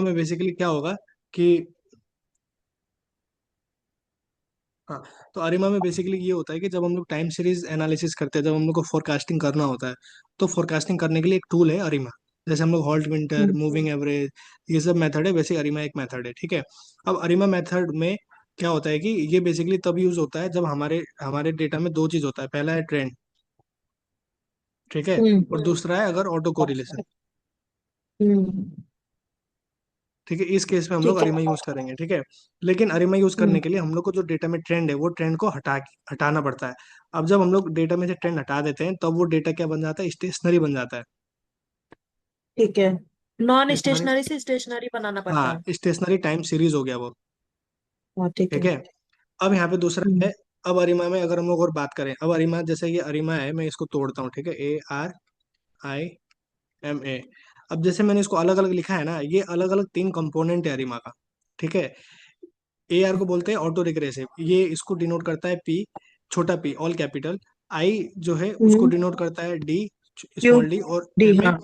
में बेसिकली क्या होगा कि हाँ, तो अरिमा में बेसिकली ये होता है कि जब हम लोग टाइम सीरीज एनालिसिस करते हैं, जब हम लोग को फोरकास्टिंग करना होता है, तो फोरकास्टिंग करने के लिए एक टूल है अरिमा। जैसे हम लोग हॉल्ट विंटर, हम्म, मूविंग एवरेज, ये सब मेथड है, वैसे अरिमा एक मेथड है, ठीक है। अब अरिमा मेथड में क्या होता है कि ये बेसिकली तब यूज होता है जब हमारे हमारे डेटा में दो चीज होता है। पहला है ट्रेंड, ठीक है, हम्म, और दूसरा है अगर ऑटो कोरिलेशन। हम्म, ठीक है, इस केस में हम लोग ठीक है। अरिमा यूज करेंगे, ठीक है। लेकिन अरिमा यूज करने हम्म, के लिए हम लोग को जो डेटा में ट्रेंड है वो ट्रेंड को हटाना पड़ता है। अब जब हम लोग डेटा में से ट्रेंड हटा देते हैं तब वो डेटा क्या बन जाता है, स्टेशनरी बन जाता है। ठीक है। नॉन स्टेशनरी, स्टेशनरी से स्टेशनरी बनाना पड़ता हाँ, है। स्टेशनरी टाइम सीरीज हो गया वो, हाँ, ठीक ठीक है। है। अब यहाँ पे दूसरा हम्म, है, अब अरिमा में अगर हम लोग और बात करें, अब अरिमा जैसे ये अरिमा है, मैं इसको तोड़ता हूँ, ठीक है, ARIMA। अब जैसे मैंने इसको अलग अलग लिखा है ना, ये अलग अलग तीन कंपोनेंट है अरिमा का, ठीक है। AR को बोलते हैं ऑटो रिग्रेसिव, ये इसको डिनोट करता है P, छोटा p ऑल कैपिटल। I जो है उसको हम्म। डिनोट करता है D, क्यू स्मॉल d, और डी, MA हाँ।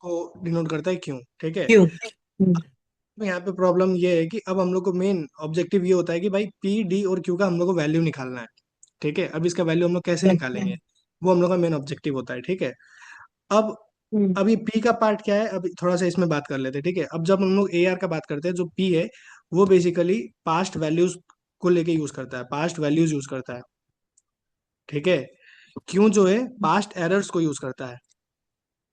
को डिनोट करता है Q, ठीक है। क्यू। हम्म, तो यहाँ पे प्रॉब्लम ये है कि अब हम लोग को मेन ऑब्जेक्टिव ये होता है कि भाई P, D और Q का हम लोग को वैल्यू निकालना है, ठीक है। अब इसका वैल्यू हम लोग कैसे निकालेंगे, वो हम लोग का मेन ऑब्जेक्टिव होता है, ठीक है। अब हम्म, अभी P का पार्ट क्या है, अभी थोड़ा सा इसमें बात कर लेते हैं, ठीक है। अब जब हम लोग AR का बात करते हैं, जो P है वो बेसिकली पास्ट वैल्यूज को लेके यूज करता है, पास्ट वैल्यूज यूज करता है, ठीक है। क्यों जो है पास्ट एरर्स को यूज करता है,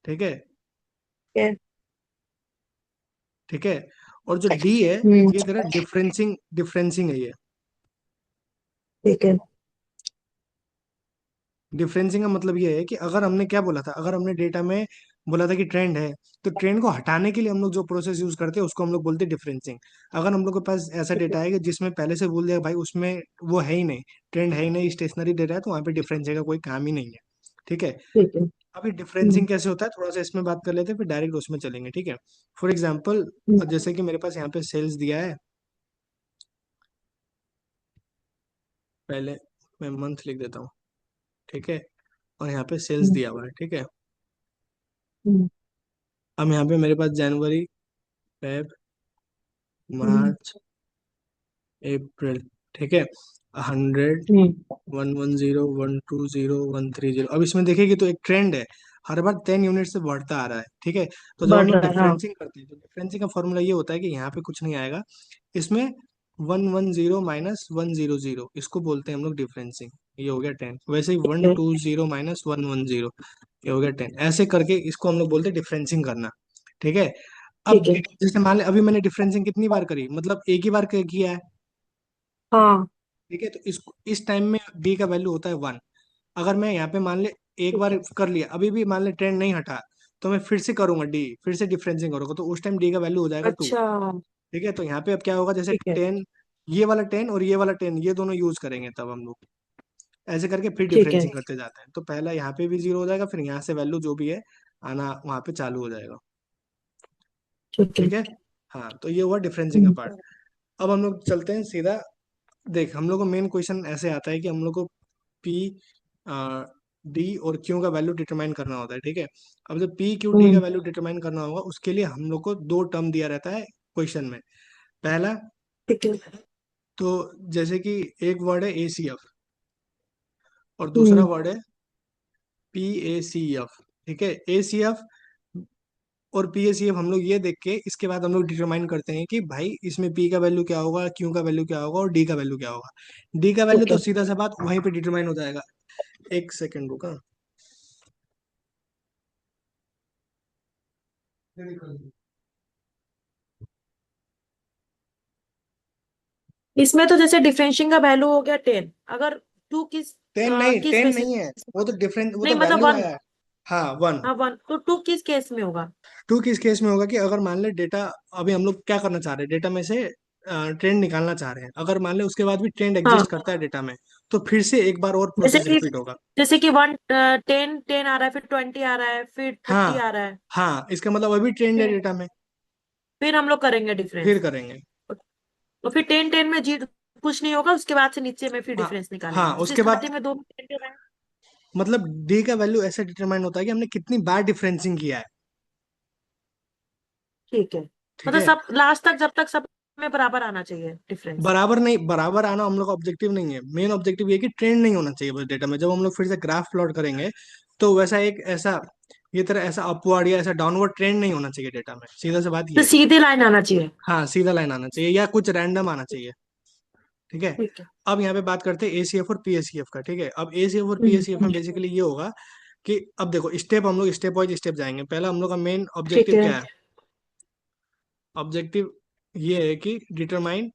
ठीक है, ठीक है। ठीक है। और जो डी है हम्म, ये तेरा डिफरेंसिंग डिफरेंसिंग है ये। ठीक है। डिफरेंसिंग का मतलब ये है कि अगर हमने क्या बोला था, अगर हमने डेटा में बोला था कि ट्रेंड है, तो ट्रेंड को हटाने के लिए हम लोग जो प्रोसेस यूज करते हैं उसको हम लोग बोलते हैं डिफरेंसिंग। अगर हम लोग के पास ऐसा ठीक है। डेटा है कि जिसमें पहले से बोल दिया भाई उसमें वो है ही नहीं, ट्रेंड है ही नहीं, स्टेशनरी डेटा है, तो वहाँ पे डिफरेंसिंग का कोई काम ही नहीं है, ठीक है। ठीक है। अभी हम्म, डिफरेंसिंग कैसे होता है थोड़ा सा इसमें बात कर लेते हैं, फिर डायरेक्ट उसमें चलेंगे, ठीक है। फॉर एग्जाम्पल, हम्म, जैसे कि मेरे पास यहाँ पे सेल्स दिया है, पहले मैं मंथ लिख देता हूँ, ठीक है, और यहाँ पे सेल्स हम्म, दिया हुआ है, ठीक है। हम्म, अब यहाँ पे मेरे पास जनवरी, फेब, हम्म, मार्च, अप्रैल, ठीक है, 100, हम्म, 110, 120, 130। अब इसमें देखेगी तो एक ट्रेंड है, हर बार 10 यूनिट से बढ़ता आ रहा है, ठीक है। तो जब हम बढ़ लोग रहा है, हाँ। डिफरेंसिंग करते हैं तो डिफरेंसिंग का फॉर्मूला ये होता है कि यहाँ पे कुछ नहीं आएगा, इसमें 110 - 100, इसको बोलते हैं हम लोग डिफरेंसिंग। ये हो गया 10, वैसे ही ठीक वन है। Two zero minus one one zero ये हो गया 10, ऐसे करके इसको हम लोग बोलते हैं डिफरेंसिंग करना, ठीक है। ठीक अब है। जैसे मान ले अभी मैंने डिफरेंसिंग कितनी बार करी, मतलब एक ही बार किया है, हाँ। ठीक है। तो इस टाइम में डी का वैल्यू होता है 1। अगर मैं यहाँ पे मान ले एक ठीक बार है। कर लिया, अभी भी मान ले ट्रेंड नहीं हटा, तो मैं फिर से करूंगा डी, फिर से डिफरेंसिंग करूंगा, तो उस टाइम डी का वैल्यू हो जाएगा 2, अच्छा। ठीक है। तो यहाँ पे अब क्या होगा, जैसे ठीक है। 10, ये वाला 10 और ये वाला 10 ये दोनों यूज करेंगे तब हम लोग, ऐसे करके फिर ठीक है। डिफरेंसिंग करते जाते हैं। तो पहला यहाँ पे भी 0 हो जाएगा, फिर यहाँ से वैल्यू जो भी है आना वहाँ पे चालू हो जाएगा, ठीक है। ठीक है। हाँ, तो ये हुआ डिफरेंसिंग का हम्म, पार्ट। अब हम लोग चलते हैं सीधा, देख हम लोग को मेन क्वेश्चन ऐसे आता है कि हम लोग को पी, डी और क्यू का वैल्यू डिटरमाइन करना होता है, ठीक है। अब जब पी क्यू डी का हम्म, वैल्यू डिटरमाइन करना होगा उसके लिए हम लोग को दो टर्म दिया रहता है क्वेश्चन में। पहला, ठीक है। तो जैसे कि एक वर्ड है ACF और दूसरा हम्म, वर्ड है PACF, ठीक है। ACF और PACF हम लोग ये देख के इसके बाद हम लोग डिटरमाइन करते हैं कि भाई इसमें P का वैल्यू क्या होगा, Q का वैल्यू क्या होगा और D का वैल्यू क्या होगा। D का वैल्यू ठीक तो है। सीधा सा बात वहीं पे डिटरमाइन हो जाएगा। एक सेकंड रुका, इसमें तो जैसे डिफरेंशियंग का वैल्यू हो गया 10, अगर टू किस 10 नहीं, किस 10 बेसिस। नहीं है, वो तो डिफरेंट, वो नहीं, तो मतलब वैल्यू वन। आया है। हाँ, 1। हाँ, वन तो टू किस केस में होगा? टू किस केस में होगा कि अगर मान ले डेटा, अभी हम लोग क्या करना चाह रहे हैं, डेटा में से ट्रेंड निकालना चाह रहे हैं, अगर मान ले उसके बाद भी ट्रेंड हाँ। एग्जिस्ट करता है डेटा में, तो फिर से एक बार और जैसे प्रोसेस कि रिपीट होगा। जैसे कि वन, 10 10 आ रहा है, फिर 20 आ रहा है, फिर 30 हाँ, आ रहा है। हाँ, इसका मतलब अभी ट्रेंड है फिर डेटा में, फिर हम लोग करेंगे फिर डिफरेंस। करेंगे। तो फिर 10 10 में जी कुछ नहीं होगा, उसके बाद से नीचे में फिर हाँ, डिफरेंस हाँ, निकालेंगे, जैसे उसके बाद स्टार्टिंग में दो में 10 10 है। मतलब डी का वैल्यू ऐसे डिटरमाइन होता है कि हमने कितनी बार डिफरेंसिंग किया है। ठीक है। ठीक मतलब है। सब लास्ट तक, जब तक सब में बराबर आना चाहिए डिफरेंस। बराबर नहीं, बराबर आना हम लोग का ऑब्जेक्टिव नहीं है, मेन ऑब्जेक्टिव ये है कि ट्रेंड नहीं होना चाहिए बस डेटा में। जब हम लोग फिर से ग्राफ प्लॉट करेंगे तो वैसा एक ऐसा, ये तरह ऐसा अपवर्ड या ऐसा डाउनवर्ड ट्रेंड नहीं होना चाहिए डेटा में, सीधा सा बात तो ये है। सीधी लाइन आना चाहिए। हाँ, सीधा लाइन आना चाहिए या कुछ रैंडम आना चाहिए। ठीक है। ठीक है। अब यहाँ पे बात करते हैं एसीएफ और पीएसीएफ का। ठीक है, अब एसीएफ और हम्म, पीएसीएफ में बेसिकली ये होगा कि अब देखो स्टेप, हम लोग स्टेप वाइज स्टेप जाएंगे। पहला हम लोग का मेन ठीक ऑब्जेक्टिव है। क्या है? ऑब्जेक्टिव ये है कि डिटरमाइन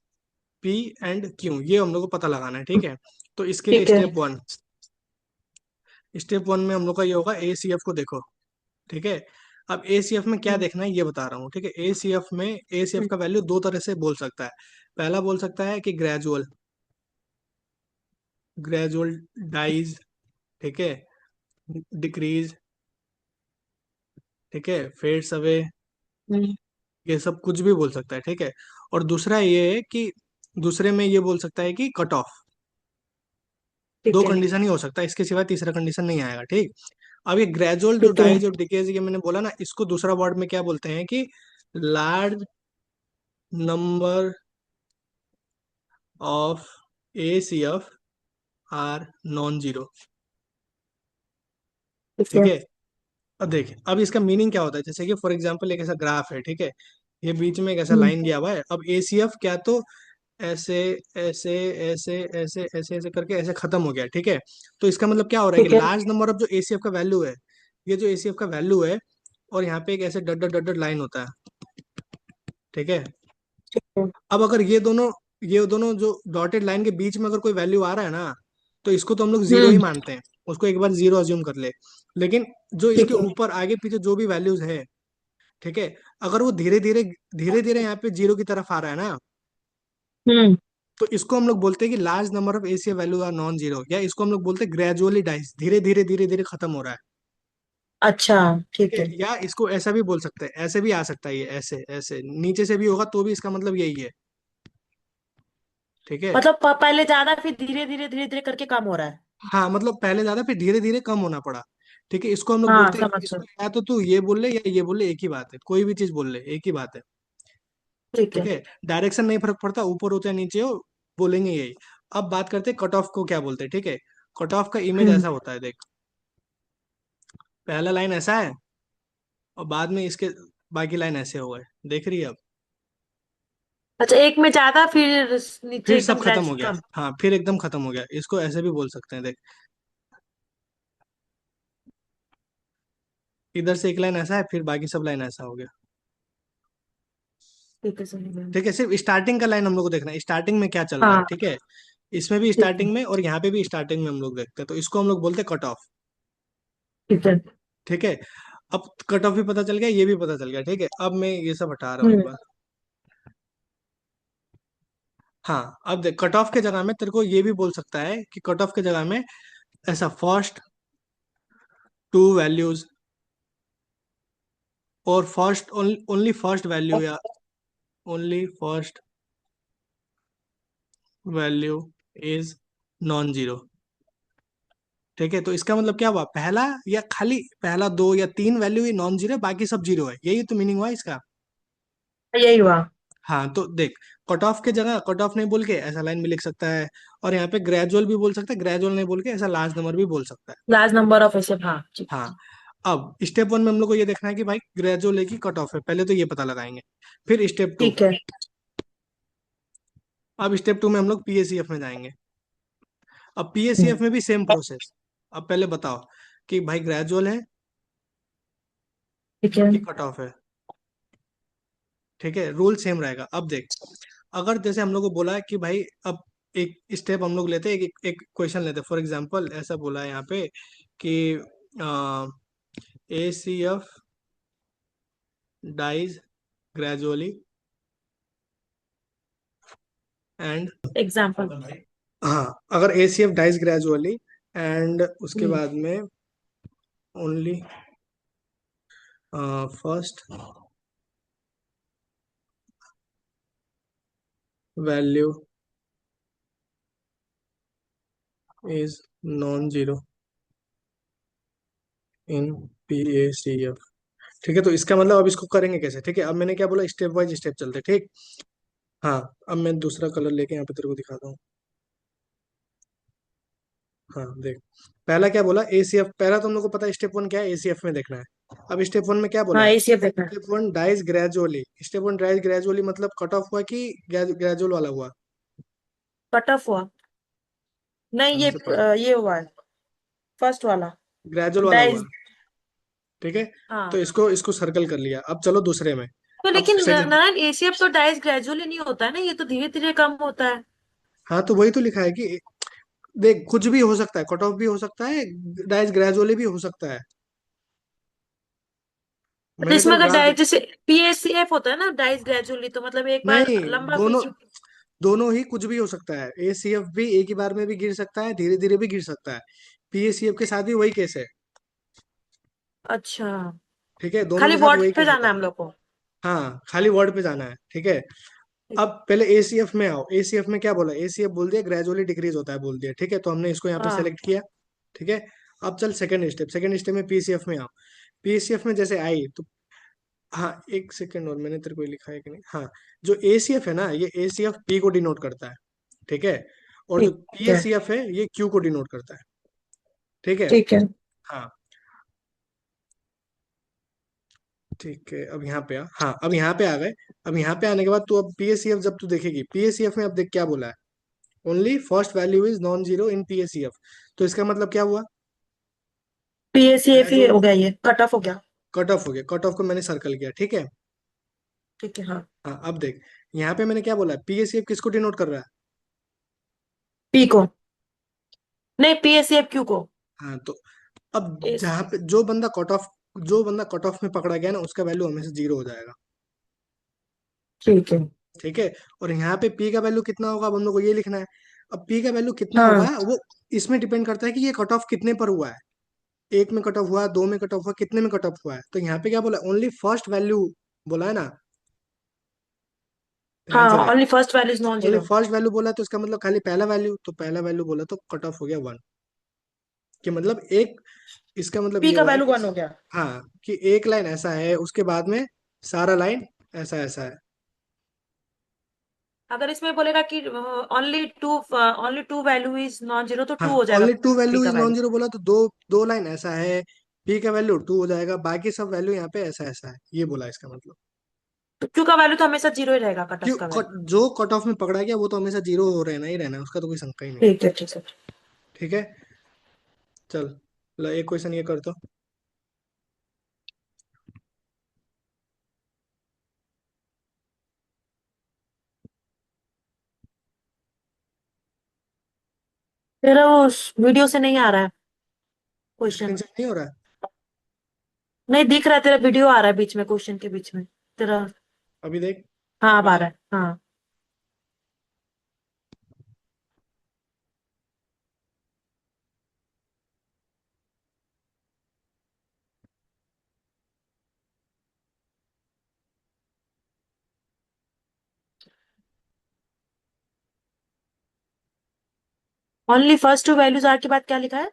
पी एंड क्यू, ये हम लोग को पता लगाना है। ठीक है, तो इसके लिए ठीक है। स्टेप वन में हम लोग का ये होगा एसीएफ को देखो। ठीक है, अब एसीएफ में क्या हम्म, देखना है ये बता रहा हूँ। ठीक है, एसीएफ में एसीएफ हम्म, का वैल्यू दो तरह से बोल सकता है। पहला बोल सकता है कि ग्रेजुअल, ग्रेजुअल डाइज, ठीक है, डिक्रीज, ठीक है, फेड्स अवे, हम्म, ये सब कुछ भी बोल सकता है। ठीक है, और दूसरा ये है कि दूसरे में ये बोल सकता है कि कट ऑफ। दो ठीक है। कंडीशन ही हो सकता है, इसके सिवा तीसरा कंडीशन नहीं आएगा। ठीक, अब ये ग्रेजुअल जो ठीक है। डाइज और डिकेज ये मैंने बोला ना, इसको दूसरा वर्ड में क्या बोलते हैं कि large number of ACF are non zero. ठीक ठीक है। है, अब देखिए अब इसका मीनिंग क्या होता है। जैसे कि फॉर एग्जांपल एक ऐसा ग्राफ है, ठीक है, ये बीच में एक ऐसा हम्म, लाइन गया हुआ है। अब एसीएफ क्या तो ऐसे ऐसे ऐसे ऐसे ऐसे ऐसे करके ऐसे खत्म हो गया। ठीक है, तो इसका मतलब क्या हो रहा है कि ठीक है। लार्ज नंबर ऑफ जो एसीएफ का वैल्यू है, ये जो एसीएफ का वैल्यू है, और यहाँ पे एक ऐसे डट डट डट डट लाइन होता है। ठीक है, ठीक है। अब अगर ये दोनों जो डॉटेड लाइन के बीच में अगर कोई वैल्यू आ रहा है ना, तो इसको तो हम लोग जीरो ही हम्म। मानते हैं, उसको एक बार जीरो अज्यूम कर ले। लेकिन जो इसके ठीक है। ऊपर आगे पीछे जो भी वैल्यूज है, ठीक है, अगर वो धीरे धीरे धीरे धीरे यहाँ पे जीरो की तरफ आ रहा है ना, हम्म। तो इसको हम लोग बोलते हैं कि large number of ACF value are non zero, या इसको हम लोग बोलते हैं ग्रेजुअली डाइस, धीरे धीरे धीरे धीरे खत्म हो रहा है। अच्छा। ठीक ठीक है, है। या इसको ऐसा भी बोल सकते हैं, ऐसे भी आ सकता है, ये ऐसे ऐसे नीचे से भी होगा तो भी इसका मतलब यही है। ठीक है, मतलब पहले ज्यादा, फिर धीरे धीरे धीरे धीरे करके कम हो रहा है। हाँ मतलब पहले ज्यादा फिर धीरे धीरे कम होना पड़ा। ठीक है, इसको हम लोग हाँ, बोलते हैं, समझ गए। इसको या तो तू ये बोल ले या ये बोल ले, एक ही बात है, कोई भी चीज बोल ले एक ही बात है। ठीक ठीक है। है, डायरेक्शन नहीं फर्क पड़ता, ऊपर हो चाहे नीचे हो, बोलेंगे यही। अब बात करते हैं कट ऑफ को क्या बोलते हैं। ठीक है, कट ऑफ का इमेज हम्म। ऐसा होता है, देख, पहला लाइन ऐसा है और बाद में इसके बाकी लाइन ऐसे हो गए, देख रही है अब? अच्छा, एक में ज्यादा, फिर नीचे फिर सब एकदम खत्म ग्रेज हो गया, कम। हाँ फिर एकदम खत्म हो गया, इसको ऐसे भी बोल सकते हैं, देख, इधर से एक लाइन ऐसा है फिर बाकी सब लाइन ऐसा हो गया। ठीक है, समझ गए। ठीक है, सिर्फ स्टार्टिंग का लाइन हम लोग को देखना है, स्टार्टिंग में क्या चल रहा है। हाँ। ठीक है, इसमें भी ठीक है। स्टार्टिंग में और यहाँ पे भी स्टार्टिंग में हम लोग देखते हैं, तो इसको हम लोग बोलते हैं कट ऑफ। ठीक है। ठीक है, अब कट ऑफ भी पता चल गया, ये भी पता चल गया। ठीक है, अब मैं ये सब हटा रहा हूँ एक हम्म। बार। हाँ, अब देख, कट ऑफ के जगह में तेरे को ये भी बोल सकता है कि कट ऑफ के जगह में ऐसा फर्स्ट टू वैल्यूज, और फर्स्ट ओनली फर्स्ट वैल्यू, या only first value is non zero. ठीक है, तो इसका मतलब क्या हुआ, पहला या खाली पहला दो या तीन वैल्यू ही नॉन जीरो है, बाकी सब जीरो है, यही तो मीनिंग हुआ इसका। यही हुआ। हाँ, तो देख, कट ऑफ के जगह कट ऑफ नहीं बोल के ऐसा लाइन भी लिख सकता है, और यहाँ पे ग्रेजुअल भी बोल सकता है, ग्रेजुअल नहीं बोल के ऐसा लार्ज नंबर भी बोल सकता है। लार्ज नंबर ऑफ ऐसे, हाँ ठीक हाँ, है। अब स्टेप वन में हम लोग को ये देखना है कि भाई ग्रेजुअल है कि कट ऑफ है, पहले तो ये पता लगाएंगे। फिर स्टेप टू, ठीक है। अब स्टेप टू में हम लोग पीएसीएफ में जाएंगे। अब हम्म, पीएसीएफ में भी सेम प्रोसेस। अब पहले बताओ कि भाई ग्रेजुअल है ठीक है। कि कट ऑफ है। ठीक है, रूल सेम रहेगा। अब देख, अगर जैसे हम लोग को बोला है कि भाई अब एक स्टेप हम लोग लेते हैं, एक क्वेश्चन लेते हैं, फॉर एग्जांपल ऐसा बोला है यहाँ पे कि A C F dies gradually and, example. हाँ, अगर A C F dies gradually and उसके हम्म। बाद में only first value is non zero in P A C F. ठीक है, तो इसका मतलब अब इसको करेंगे कैसे? ठीक है, अब मैंने क्या बोला, स्टेप वाइज स्टेप चलते, ठीक। हाँ, अब मैं दूसरा कलर लेके यहाँ पे तेरे को दिखाता हूँ। हाँ देख, पहला क्या बोला, एसीएफ। पहला तो हम लोग को पता है स्टेप वन क्या है, एसीएफ में देखना है। अब स्टेप वन में क्या बोला हाँ है, एसीएफ देखना है। Step one dies gradually. Step one dies gradually मतलब कट ऑफ हुआ कि ग्रेजुअल वाला हुआ? कट ऑफ हुआ। नहीं कहाँ ये से पढ़, ये हुआ है फर्स्ट वाला। ग्रेजुअल वाला हुआ, डाइस। ठीक है। तो हाँ इसको इसको सर्कल कर लिया, अब चलो दूसरे में। तो अब लेकिन सेकंड, नारायण एसीएफ तो डाइस ग्रेजुअली नहीं होता है ना, ये तो धीरे धीरे कम होता है। हाँ तो वही तो लिखा है कि देख कुछ भी हो सकता है, कट ऑफ भी हो सकता है, डाइज ग्रेजुअली भी हो सकता है। तो मैंने इसमें तेरे को अगर डाल, डाइस जैसे पीएससीएफ होता है ना डाइस ग्रेजुअली, तो मतलब एक बार नहीं, लंबा दोनों कुछ। दोनों ही कुछ भी हो सकता है। एसीएफ भी एक ही बार में भी गिर सकता है, धीरे धीरे भी गिर सकता है। पीएसीएफ के साथ भी वही केस है। अच्छा। ठीक है, दोनों खाली के साथ वर्ड वही पे केस जाना होता है है। हम लोग को। हाँ, खाली वर्ड पे जाना है, ठीक है। अब पहले एसीएफ में आओ, एसीएफ में क्या बोला, एसीएफ बोल दिया ग्रेजुअली डिक्रीज होता है बोल दिया, ठीक है, तो हमने इसको यहाँ पे हाँ सेलेक्ट किया। ठीक है, अब चल सेकंड स्टेप, सेकंड स्टेप में पीसीएफ में आओ। पीसीएफ में जैसे आई तो, हाँ एक सेकंड, और मैंने तेरे को ये लिखा है कि नहीं, हाँ, जो एसीएफ है ना, ये एसीएफ पी को डिनोट करता है, ठीक है। और जो ठीक है। पीएसीएफ है ये क्यू को डिनोट करता है, ठीक है। ठीक है। हाँ ठीक है, अब यहाँ पे आ, हाँ अब यहाँ पे आ गए। अब यहाँ पे आने के बाद तू अब पीएसीएफ जब तू देखेगी, पीएसीएफ में अब देख क्या बोला है, only first value is non zero in PACF. तो इसका मतलब क्या हुआ, पीएससीएफ ही ग्रेजुअल हो गया, ये कट ऑफ हो गया। कट ऑफ हो गया, कट ऑफ को मैंने सर्कल किया, ठीक है। ठीक है हाँ। हाँ अब देख, यहाँ पे मैंने क्या बोला, पीएसीएफ किसको डिनोट कर रहा है? पी को। नहीं पीएससीएफ क्यू को। हाँ तो अब इस। जहाँ पे जो बंदा कट ऑफ, जो बंदा कट ऑफ में पकड़ा गया ना, उसका वैल्यू हमेशा जीरो हो जाएगा, ठीक है। ठीक है। और यहाँ पे पी का वैल्यू कितना होगा, अब हम लोग को ये लिखना है। अब पी का वैल्यू कितना होगा, हाँ वो इसमें डिपेंड करता है कि ये कट ऑफ कितने पर हुआ है। एक में कट ऑफ हुआ, दो में कट ऑफ हुआ, कितने में कट ऑफ हुआ है। तो यहाँ पे क्या बोला, ओनली फर्स्ट वैल्यू बोला है ना, ध्यान से हाँ देख। Only first value is non only zero. First value बोला तो इसका मतलब खाली पहला वैल्यू, तो पहला वैल्यू बोला तो कट ऑफ हो गया वन, कि मतलब एक, इसका मतलब पी ये का हुआ है वैल्यू कि, वन हो गया। हाँ, कि एक लाइन ऐसा है, उसके बाद में सारा लाइन ऐसा ऐसा है। अगर इसमें बोलेगा कि only two value is non zero, तो हाँ, टू हो जाएगा ओनली टू पी वैल्यू का इज नॉन वैल्यू। जीरो बोला तो दो, दो लाइन ऐसा है, पी का वैल्यू टू हो जाएगा, बाकी सब वैल्यू यहाँ पे ऐसा ऐसा है, ये बोला इसका मतलब। तो क्यू का वैल्यू तो हमेशा जीरो ही रहेगा, कट ऑफ क्यों का वैल्यू। जो कट ऑफ में पकड़ा गया वो तो हमेशा जीरो रहना ही रहना है, उसका तो कोई शंका ही नहीं। ठीक है ठीक है। ठीक है, चल, एक क्वेश्चन ये कर तो। तेरा वो वीडियो से नहीं आ रहा है स्क्रीन क्वेश्चन। से नहीं हो रहा है? नहीं दिख रहा है, तेरा वीडियो आ रहा है बीच में, क्वेश्चन के बीच में तेरा। अभी देख, हाँ अब आ रहा है हाँ। Only first two values are के बाद क्या लिखा है,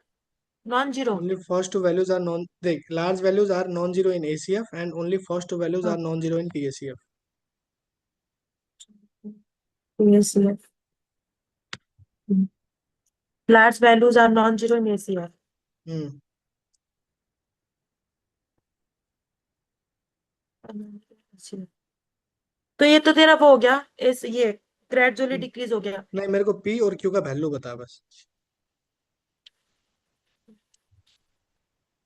non zero. Only first two values are non, देख large values are non zero in ACF and only first two values are non zero in PACF. Yes yes. Large values are non zero in ACR. Hmm, तो ये तो तेरा वो हो गया, इस ये ग्रेजुअली डिक्रीज हो गया। नहीं, मेरे को पी और क्यू का वैल्यू बता बस।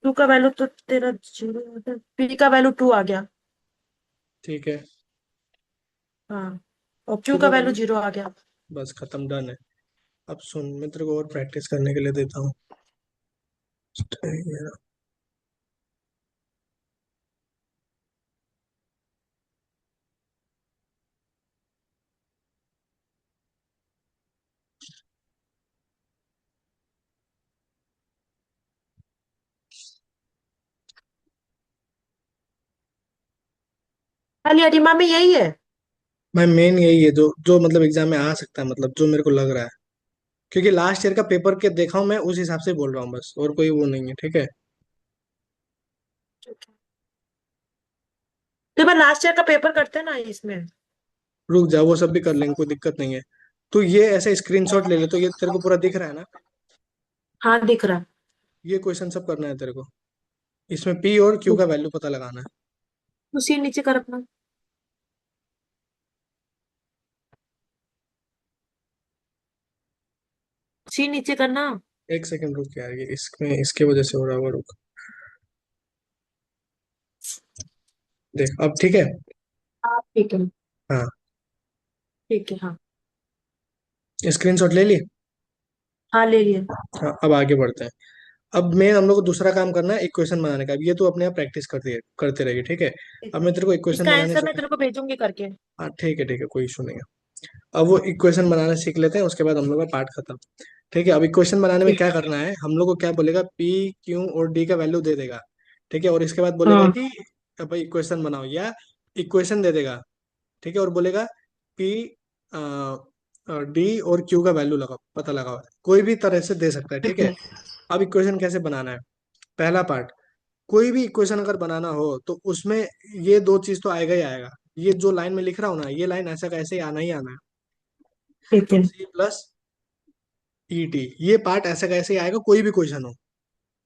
टू का वैल्यू तो तेरा जीरो, पी का वैल्यू टू आ गया। ठीक है, हाँ और क्यू क्यू का का वैल्यू वैल्यू, जीरो आ गया। बस खत्म, डन है। अब सुन, मैं तेरे को और प्रैक्टिस करने के लिए देता हूँ। खाली अरिमा में यही है। मैं मेन यही है जो जो मतलब एग्जाम में आ सकता है, मतलब जो मेरे को लग रहा है, क्योंकि लास्ट ईयर का पेपर के देखा हूँ मैं, उस हिसाब से बोल रहा हूँ बस, और कोई वो नहीं है, ठीक है। तो मैं लास्ट ईयर का पेपर करते हैं ना इसमें। रुक जा, वो सब भी कर लेंगे, कोई दिक्कत नहीं है। तो ये ऐसे स्क्रीनशॉट ले ले, तो ये तेरे को पूरा दिख रहा है ना? हाँ दिख रहा। ये क्वेश्चन सब करना है तेरे को। इसमें पी और क्यू का वैल्यू पता लगाना है। उसी नीचे कर अपना। उसी नीचे करना। एक सेकंड रुक यार, ये इसमें इसके वजह से हो रहा होगा, रुक। देख अब ठीक है। हाँ ठीक है। हाँ, ठीक है हाँ। स्क्रीनशॉट ले ली। हाँ ले लिया। हाँ, अब आगे बढ़ते हैं। अब मेन हम लोग को दूसरा काम करना है इक्वेशन बनाने का। अब ये तो अपने आप प्रैक्टिस करते रहिए, ठीक है। ठीक अब है। मैं तेरे को इक्वेशन इसका बनाने आंसर से, मैं तेरे को भेजूंगी करके। हाँ ठीक है ठीक है, कोई इशू नहीं है। अब वो इक्वेशन बनाना सीख लेते हैं, उसके बाद हम लोग का पार्ट खत्म। ठीक है, अब इक्वेशन बनाने में ठीक। क्या करना है, हम लोग को क्या बोलेगा, पी क्यू और डी का वैल्यू दे देगा। ठीक है, और इसके बाद बोलेगा हाँ कि अब भाई इक्वेशन बनाओ, या इक्वेशन दे देगा। ठीक है, और बोलेगा पी डी और क्यू का वैल्यू लगाओ, पता लगाओ। कोई भी तरह से दे सकता है, ठीक ठीक है। है। अब इक्वेशन कैसे बनाना है? पहला पार्ट, कोई भी इक्वेशन अगर बनाना हो तो उसमें ये दो चीज तो आएगा ही आएगा। ये जो लाइन में लिख रहा हूँ ना, ये लाइन ऐसा कैसे आना ही आना है। ठीक है। सी प्लस ई टी, ये पार्ट ऐसा कैसे आएगा, कोई भी क्वेश्चन हो,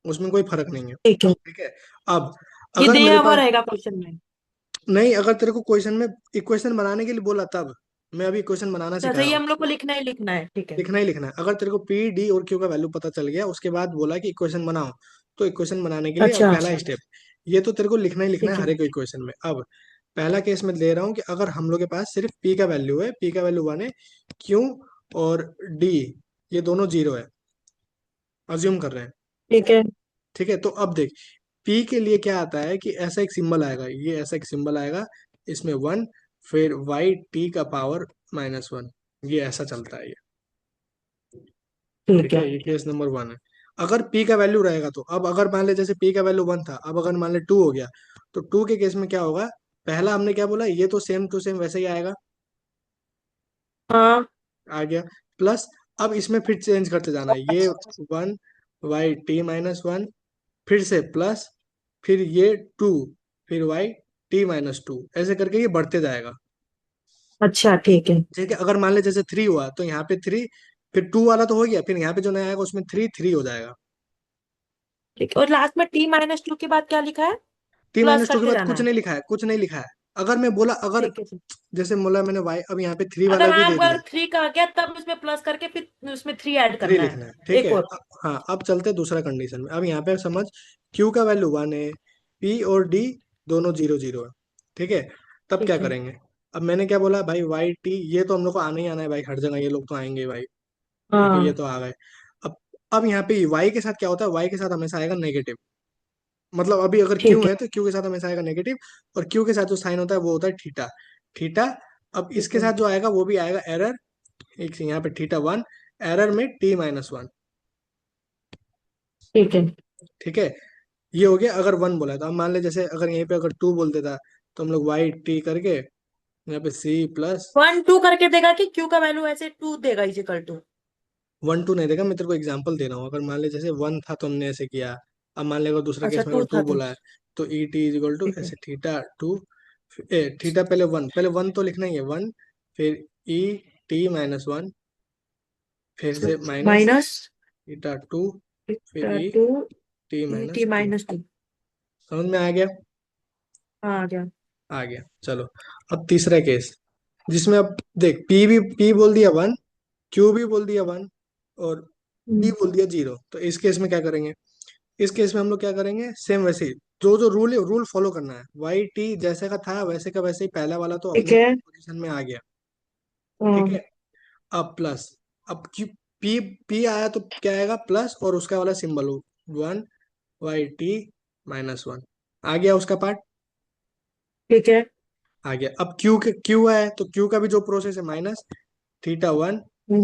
उसमें कोई फर्क नहीं है। ठीक है। ठीक है। अब ये अगर मेरे दिया हुआ पास, रहेगा क्वेश्चन में। नहीं, अगर तेरे को क्वेश्चन में इक्वेशन बनाने के लिए बोला तब, मैं अभी इक्वेशन बनाना अच्छा सिखा रहा ये हूँ। हम लोग को लिखना ही लिखना है ठीक है। लिखना ही लिखना है। अगर तेरे को पी डी और क्यू का वैल्यू पता चल गया, उसके बाद बोला कि इक्वेशन बनाओ, तो इक्वेशन बनाने के लिए अब अच्छा पहला स्टेप, ये तो तेरे को लिखना ही लिखना है ठीक हर है। एक इक्वेशन में। अब पहला केस में ले रहा हूँ कि अगर हम लोग के पास सिर्फ पी का वैल्यू है, पी का वैल्यू वन है, क्यू और डी ये दोनों जीरो है, अज्यूम कर रहे हैं। ठीक है। ठीक है, तो अब देख, पी के लिए क्या आता है कि ऐसा एक सिंबल आएगा, ये ऐसा एक सिंबल आएगा, इसमें वन, फिर वाई टी का पावर माइनस वन, ये ऐसा चलता है ये। ठीक ठीक है, है। ये केस नंबर वन है। अगर पी का वैल्यू रहेगा तो, अब अगर मान ले जैसे पी का वैल्यू वन था, अब अगर मान ले टू हो गया, तो टू के केस में क्या होगा, पहला हमने क्या बोला, ये तो सेम टू सेम वैसे ही आएगा, हाँ आ गया, प्लस अब इसमें फिर चेंज करते जाना है, ये one, Y T minus one, फिर से प्लस, फिर ये टू, फिर वाई टी माइनस टू, ऐसे करके ये बढ़ते जाएगा। अच्छा ठीक है। ठीक है, अगर मान ले जैसे थ्री हुआ तो यहाँ पे थ्री, फिर टू वाला तो हो गया, फिर यहाँ पे जो नया आएगा उसमें थ्री थ्री हो जाएगा। ठीक है और लास्ट में T-2 के बाद क्या लिखा है। टी प्लस माइनस टू के करते बाद जाना कुछ है। नहीं लिखा है, कुछ नहीं लिखा है। अगर मैं बोला, अगर ठीक है ठीक। जैसे बोला मैंने वाई, अब यहाँ पे थ्री वाला अगर भी हाँ दे दिया, अगर 3 का आ गया तब उसमें प्लस करके फिर उसमें 3 ऐड थ्री करना है। लिखना है, ठीक एक है। और। हाँ, अब चलते हैं दूसरा कंडीशन में। अब यहाँ पे समझ, क्यू का वैल्यू वन है, पी और डी दोनों जीरो जीरो है। ठीक है, तब क्या ठीक है। करेंगे? अब मैंने क्या बोला भाई, वाई टी ये तो हम लोग को आना ही आना है भाई, हर जगह ये लोग तो आएंगे भाई। ठीक है, ये हाँ तो आ गए। अब अब यहाँ पे वाई के साथ क्या होता है, वाई के साथ हमेशा आएगा नेगेटिव। मतलब अभी अगर क्यू ठीक है। है तो क्यू के साथ हमेशा आएगा नेगेटिव, और क्यू के साथ जो साइन होता है वो होता है थीटा। थीटा, अब ठीक इसके है। साथ जो आएगा वो भी आएगा एरर, एक यहाँ पे थीटा वन, एरर में टी माइनस वन। ठीक है। ठीक है, ये हो गया अगर वन बोला है। तो अब मान ले जैसे अगर यहीं पे अगर टू बोल देता, तो हम लोग वाई टी करके यहाँ पे सी प्लस, 1 2 करके देगा कि Q का वैल्यू ऐसे 2 देगा is equal to. One two नहीं देगा। मैं तेरे को एग्जांपल दे रहा हूँ, अगर मान ले जैसे वन था तो हमने ऐसे किया। अब मान ले अगर दूसरा अच्छा केस में अगर 2 टू था तो। बोला है, तो E T is equal to ठीक है। ऐसे थीटा टू, थीटा पहले वन, पहले वन तो लिखना ही है, वन, फिर ई टी माइनस वन, फिर से माइनस माइनस थीटा टू, फिर ई 2 टी T माइनस टू। -2। समझ में आ गया? हाँ आ गया। आ गया, चलो। अब तीसरा केस, जिसमें अब देख, पी बोल दिया वन, क्यू भी बोल दिया वन, और डी हम्म, बोल दिया जीरो। तो इस केस में क्या करेंगे? इस केस में हम लोग क्या करेंगे, सेम वैसे ही जो जो रूल है, रूल फॉलो करना है। वाई टी जैसे का था वैसे का वैसे ही, पहला वाला तो ठीक अपने है। पोजीशन में आ गया। ठीक हाँ है, अब प्लस, अब क्यू, पी पी आया तो क्या आएगा, प्लस और उसका वाला सिंबल हो, one, Y T minus one, आ गया उसका पार्ट। ठीक है। आ गया। अब क्यू के, क्यू है तो क्यू का भी जो प्रोसेस है, माइनस थीटा वन, फिर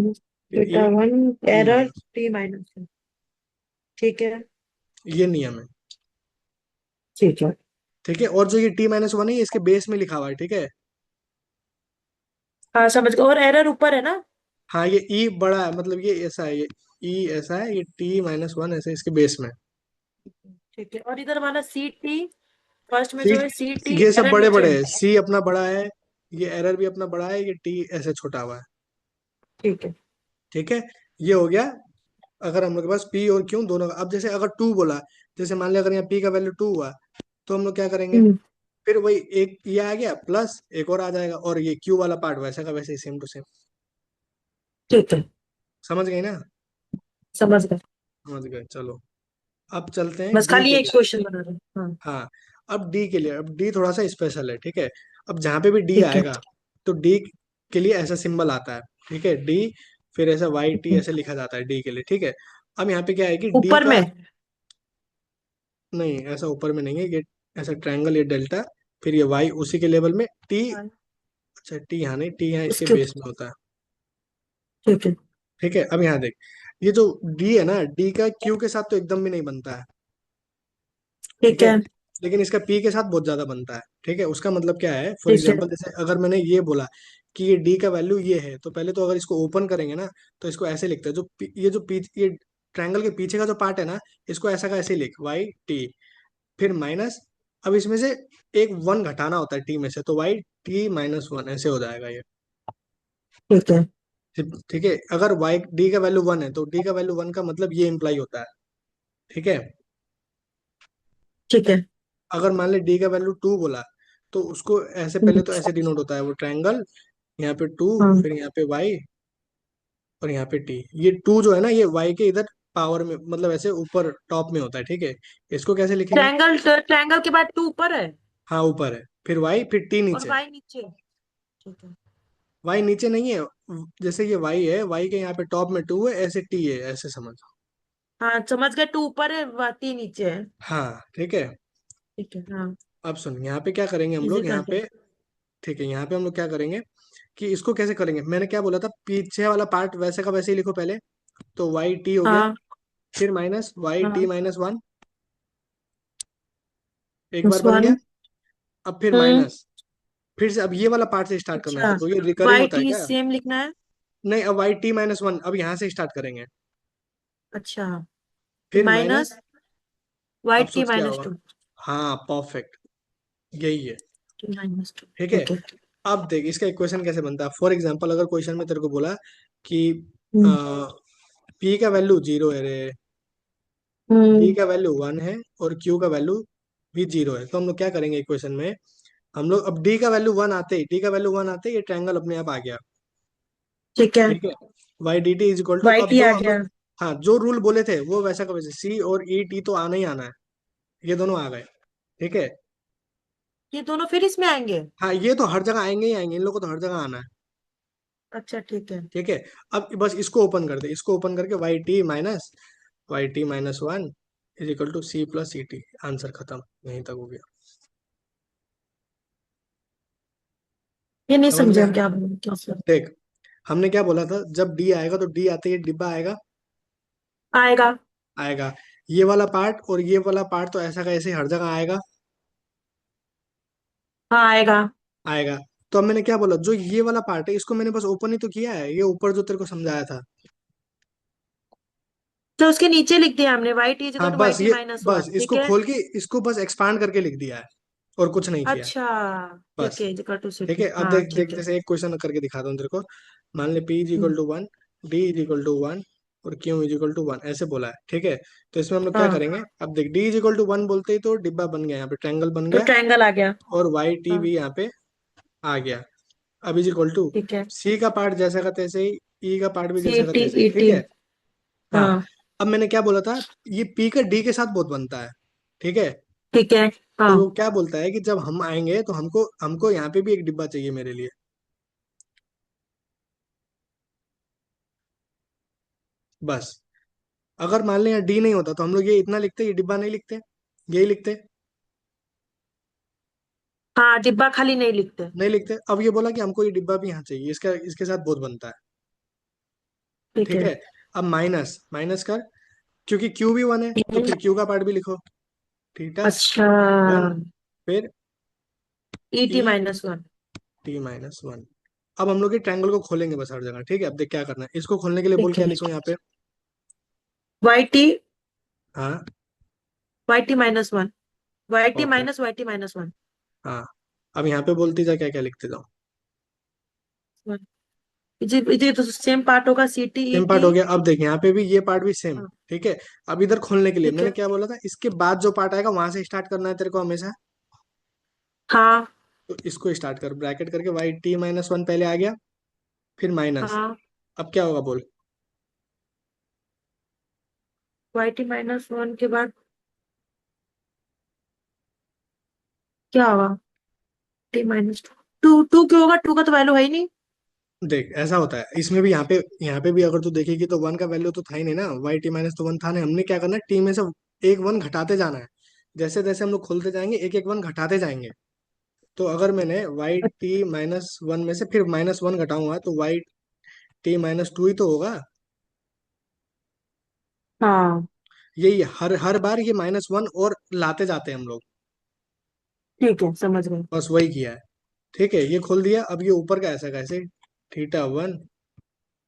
e beta 1 T error minus, T-। ठीक है। ये नियम है। ठीक है। ठीक है, और जो ये टी माइनस वन है, ये इसके बेस में लिखा हुआ है, ठीक है। हाँ समझ गया और एरर ऊपर है ना। हाँ, ये ई बड़ा है, मतलब ये ऐसा है, ये ई ऐसा है, ये टी माइनस वन ऐसे इसके बेस में। ठीक है और इधर वाला CT फर्स्ट में सी, जो है सी टी ये सब एरर बड़े नीचे बड़े है। है, सी अपना बड़ा है, ये एरर भी अपना बड़ा है, ये टी ऐसे छोटा हुआ है। ठीक है। ठीक है, ये हो गया। अगर हम लोग के पास पी और क्यू दोनों का, अब जैसे अगर टू बोला, जैसे मान लिया अगर यहाँ पी का वैल्यू टू हुआ, तो हम लोग क्या करेंगे, हम्म। फिर वही एक ये आ गया प्लस एक और आ जाएगा, और ये क्यू वाला पार्ट वैसा का वैसे ही सेम टू सेम। ठीक है, समझ गए ना? समझ गए। समझ गए, चलो। अब चलते हैं बस डी खाली के एक लिए। क्वेश्चन बना रहे हैं। हाँ। हाँ, अब डी के लिए, अब डी थोड़ा सा स्पेशल है, ठीक है। अब जहाँ पे भी डी ठीक है। आएगा, तो डी के लिए ऐसा सिंबल आता है, ठीक है, डी, फिर ऐसा वाई ठीक टी है। ऐसे लिखा जाता है डी के लिए, ठीक है। अब यहाँ पे क्या है कि डी ऊपर का, में। नहीं ऐसा ऊपर में नहीं है ये, ऐसा ट्रायंगल, ये डेल्टा, फिर ये वाई उसी के लेवल में, टी, हाँ, अच्छा टी यहाँ नहीं, टी यहाँ इसके उसके बेस में होता है। ठीक है। ठीक है, अब यहाँ देख, ये जो डी है ना, डी का क्यू के साथ तो एकदम भी नहीं बनता है, ठीक ठीक है, है। लेकिन इसका पी के साथ बहुत ज्यादा बनता है। ठीक है, उसका मतलब क्या है, फॉर ठीक है। एग्जांपल जैसे अगर मैंने ये बोला कि ये डी का वैल्यू ये है, तो पहले तो अगर इसको ओपन करेंगे ना, तो इसको ऐसे लिखते हैं, ये जो ये ट्रायंगल के पीछे का जो पार्ट है ना, इसको ऐसा का ऐसे लिख, वाई टी, फिर माइनस, अब इसमें से एक वन घटाना होता है टी में से, तो वाई टी माइनस वन ऐसे हो जाएगा ये। ठीक है। ठीक है, अगर वाई डी का वैल्यू वन है, तो डी का वैल्यू वन का मतलब ये इंप्लाई होता है। ठीक है, ठीक है। अगर मान ले डी का वैल्यू टू बोला, तो उसको ऐसे हम्म। पहले तो ऐसे डिनोट होता है वो ट्रायंगल, यहाँ पे टू, हाँ, फिर यहाँ पे वाई, और यहाँ पे टी, ये टू जो है ना, ये वाई के इधर पावर में, मतलब ऐसे ऊपर टॉप में होता है, ठीक है। इसको कैसे लिखेंगे? ट्रायंगल, ट्रायंगल के बाद टू ऊपर है हाँ ऊपर है, फिर वाई, फिर टी और नीचे। वाई नीचे। ठीक है। वाई नीचे नहीं है, जैसे ये वाई है, वाई के यहाँ पे टॉप में टू है, ऐसे टी है, ऐसे समझ। हाँ, समझ गए, टू ऊपर है, टी नीचे है। हाँ ठीक है, ठीक है। हाँ। अब सुन, यहाँ पे क्या करेंगे हम इजी लोग, यहाँ करते पे, हैं। ठीक है, यहाँ पे हम लोग क्या करेंगे कि इसको कैसे करेंगे, मैंने क्या बोला था, पीछे वाला पार्ट वैसे का वैसे ही लिखो पहले, तो वाई टी हो गया, हाँ। फिर माइनस वाई टी हाँ। माइनस वन, एक बार प्लस बन वन। गया, अब फिर हम्म। माइनस, फिर से अब ये वाला पार्ट से स्टार्ट करना है, अच्छा, तो ये रिकरिंग वाई होता है टी क्या? सेम लिखना है। नहीं, अब वाई टी माइनस वन, अब यहाँ से स्टार्ट करेंगे, अच्छा, फिर माइनस, माइनस वाई अब टी सोच क्या माइनस होगा, टू। हाँ परफेक्ट, यही है। T minus to. ठीक है, ठीक है। अब देख इसका इक्वेशन कैसे बनता है, फॉर एग्जांपल अगर क्वेश्चन में तेरे को बोला कि हम्म। पी का वैल्यू जीरो है रे, डी हम्म। का वैल्यू वन है, और क्यू का वैल्यू भी जीरो है, तो हम लोग क्या करेंगे इक्वेशन में, हम लोग अब डी का वैल्यू वन आते ही, डी का वैल्यू वन आते ही ये ट्रायंगल अपने आप आ गया। ठीक है। ठीक है, Y D T is equal to, Y अब टी जो आ हम गया। लोग, हाँ जो रूल बोले थे वो वैसा का वैसे, सी और ई टी तो आना ही आना है, ये दोनों आ गए। ठीक है, ये दोनों फिर इसमें आएंगे। हाँ ये तो हर जगह आएंगे ही आएंगे, इन लोगों को तो हर जगह आना है। अच्छा, ठीक है। ठीक है, अब बस इसको ओपन कर दे, इसको ओपन करके Y T minus one is equal to C plus C T, answer खत्म, यहीं तक हो गया। ये नहीं समझ में समझे आया? हम क्या बोल क्या सर। देख, हमने क्या बोला था, जब डी आएगा तो डी आते ही डिब्बा आएगा, आएगा। आएगा, ये वाला पार्ट और ये वाला पार्ट तो ऐसा का ऐसे हर जगह आएगा, हाँ, आएगा। आएगा। तो अब मैंने क्या बोला, जो ये वाला पार्ट है इसको मैंने बस ओपन ही तो किया है, ये ऊपर जो तेरे को समझाया था। तो उसके नीचे लिख दिया हमने, वाई टी इजिकल हाँ टू वाई बस टी ये, माइनस बस वन, ठीक इसको है। खोल के, इसको बस एक्सपांड करके लिख दिया है, और कुछ नहीं किया, अच्छा, ठीक बस। है, इजिकल टू ठीक सिटी, है, अब हाँ देख देख, ठीक है। जैसे एक क्वेश्चन करके दिखाता हूँ तेरे को, मान ले P is equal hmm. Two one, D is equal to one, और Q is equal to one ऐसे बोला है। ठीक है, तो इसमें हम लोग क्या हाँ, करेंगे, अब देख D is equal to one बोलते ही तो डिब्बा बन गया, यहाँ पे ट्रायंगल बन तो गया, ट्रायंगल आ गया। और वाई टी हाँ, भी यहाँ पे आ गया। अब इज इक्वल टू, ठीक है। सी का पार्ट जैसा का तैसे ही, ई का पार्ट भी सी जैसा का टी तैसे ही, ई ठीक टी। है। हाँ, हाँ, अब मैंने क्या बोला था, ये पी का डी के साथ बहुत बनता है, ठीक है। ठीक है। तो हाँ। वो क्या बोलता है कि जब हम आएंगे तो हमको हमको यहाँ पे भी एक डिब्बा चाहिए मेरे लिए, बस। अगर मान लें यहाँ डी नहीं होता, तो हम लोग ये इतना लिखते, ये डिब्बा नहीं लिखते, यही लिखते, हाँ, डिब्बा खाली नहीं लिखते। नहीं लिखते। अब ये बोला कि हमको ये डिब्बा भी यहाँ चाहिए, इसका इसके साथ बहुत बनता है। ठीक ठीक है। है, अब माइनस माइनस कर, क्योंकि क्यू भी वन है, तो हम्म। फिर क्यू का पार्ट भी लिखो, थीटा अच्छा, वन, फिर E E T minus one. T minus one. अब हम लोग ये ट्रायंगल को खोलेंगे बस हर जगह, ठीक है। अब देख क्या करना है, इसको खोलने के लिए बोल, ठीक क्या है। लिखूं यहाँ पे? वाई टी, हाँ, Y T minus one. Okay. Y T minus one. हाँ, अब यहाँ पे बोलती जा क्या क्या लिखते जाओ। ये तो सेम पार्ट होगा, C T E same part T. हो गया। अब देख यहाँ पे भी ये पार्ट भी सेम। हाँ। ठीक है। अब इधर खोलने के लिए ठीक मैंने है। क्या बोला था, इसके बाद जो पार्ट आएगा वहां से स्टार्ट करना है तेरे को हमेशा। हाँ। तो इसको स्टार्ट कर ब्रैकेट करके, वाई टी माइनस वन पहले आ गया, फिर माइनस। हाँ। अब क्या होगा बोल। वाई टी माइनस वन के बाद क्या होगा? T minus two. Two two क्यों होगा? टू का तो वैल्यू है ही नहीं। देख ऐसा होता है इसमें भी, यहाँ पे भी अगर तू देखेगी तो वन का वैल्यू तो था ही नहीं ना, वाई टी माइनस तो वन था नहीं। हमने क्या करना है, टी में से एक वन घटाते जाना है। जैसे जैसे हम लोग खोलते जाएंगे एक एक वन घटाते जाएंगे। तो अगर मैंने वाई टी माइनस वन में से फिर माइनस वन घटाऊंगा तो वाई टी माइनस टू ही तो होगा। हाँ। यही हर हर बार ये माइनस वन और लाते जाते हैं हम लोग। ठीक है, समझ गए। बस वही किया है। ठीक है, ये खोल दिया। अब ये ऊपर का ऐसा कैसे, थीटा वन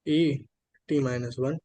ई टी माइनस वन।